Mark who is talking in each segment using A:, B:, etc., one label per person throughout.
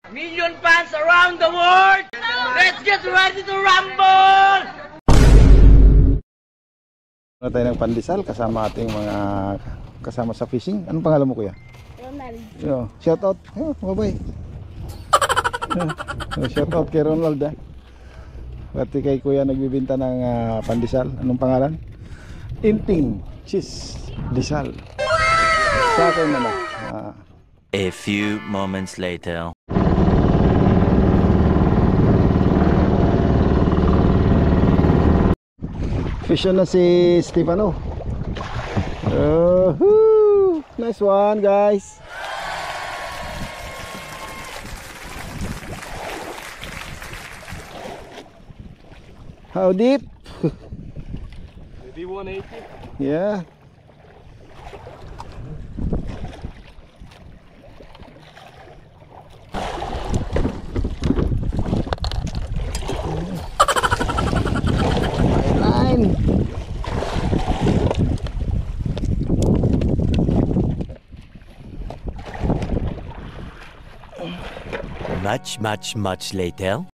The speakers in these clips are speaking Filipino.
A: Million fans around the world! Let's get ready to rumble!
B: Ano tayo ng pandesal kasama ating mga kasama sa fishing. Anong pangalan mo, kuya?
C: Ronald.
B: Yo, shout out. Yo, bye-bye. Shout out kay Ronald, ah. Pati kay kuya nagbibenta ng pandesal. Anong pangalan? Inting Cheese Desal. Sa akin naman.
D: A few moments later.
B: Fish on na si Stefano. Nice one, guys. How deep?
E: Maybe 180.
B: Yeah. Line.
D: Much later.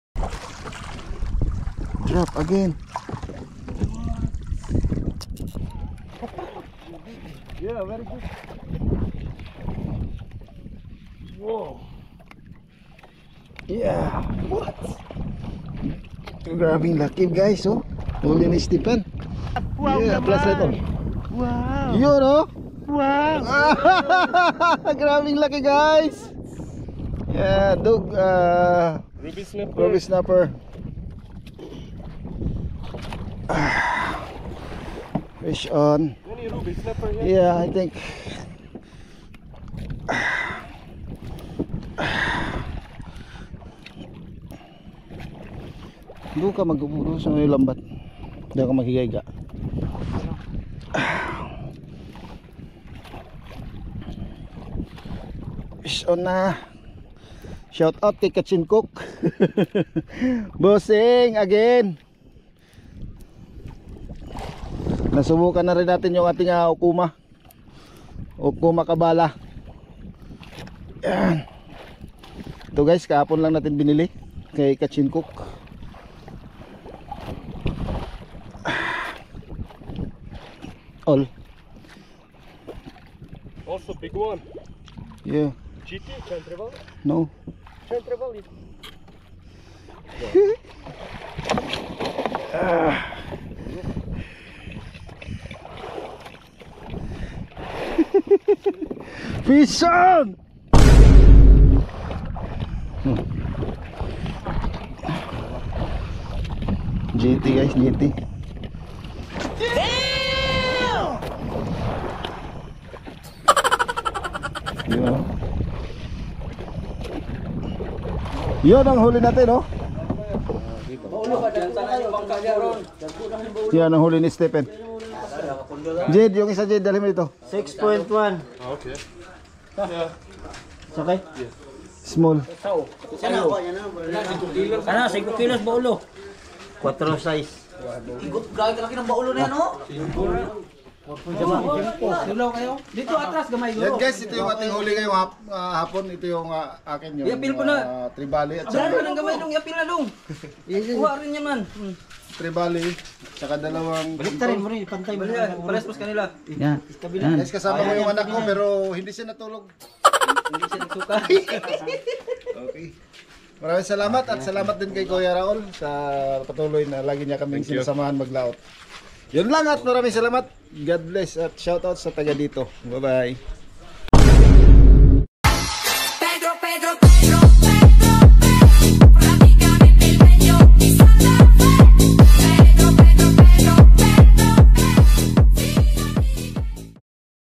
B: Drop again.
E: Yeah, very good. Whoa.
B: Yeah. What? Grabbing lucky, guys. Oh, huli ni Stephen.
C: Wow,
B: Yeah, plus ito.
C: Wow.
B: Yun, oh.
C: Wow.
B: Grabbing lucky, guys. Yeah, dog.
E: Ruby snapper.
B: Ruby snapper. Fish on.
E: Any ruby snapper here?
B: Yeah, I think. Doon ka maguburo sa may lambat. Doon ka maghigayga. Fish on na. Shout out kay Katsin Cook. Bossing again. Nasubukan na rin natin yung ating ukuma. Ukuma kabala. Yan. Ito guys, kahapon lang natin binili kay Katsin Cook. All.
E: Also big one.
B: Yeah.
E: GT, Centreval?
B: No.
E: Centreval.
B: Fish on! GT guys, GT. Yun. Yun ang huli natin, no? Yan ang huli ni Stephen. Jed, yung isa Jed, dali mo ito.
C: 6.1.
E: Okay.
C: Okay?
B: Small.
A: Ano, 5 kilos baulo.
C: 4 size.
A: Igot, gagawin ka laki ng baulo na yan, oh. Sulaw kayo. Dito atras, gamay
B: Yan
A: guro.
B: guys, ito yung ating huli ngayong hapon. Ito yung akin yung
A: Yapil ko na.
B: tribali at
A: Ablan
B: saka
A: mo ng gamay dong, yapil na dong. Kuha rin yan man.
B: tribali saka dalawang
C: Baliktarin mo rin, pantay mo.
A: Pares mas kanila.
C: Yan.
B: guys, kasama ko yung anak ko pero hindi siya natulog.
A: Hindi siya nagsuka.
B: Okay. Maraming salamat at salamat din kay Kuya Raul sa patuloy na lagi niya kaming sinasamahan maglaot. Yun lang at maraming salamat. God bless at shoutout sa taga dito. Bye-bye.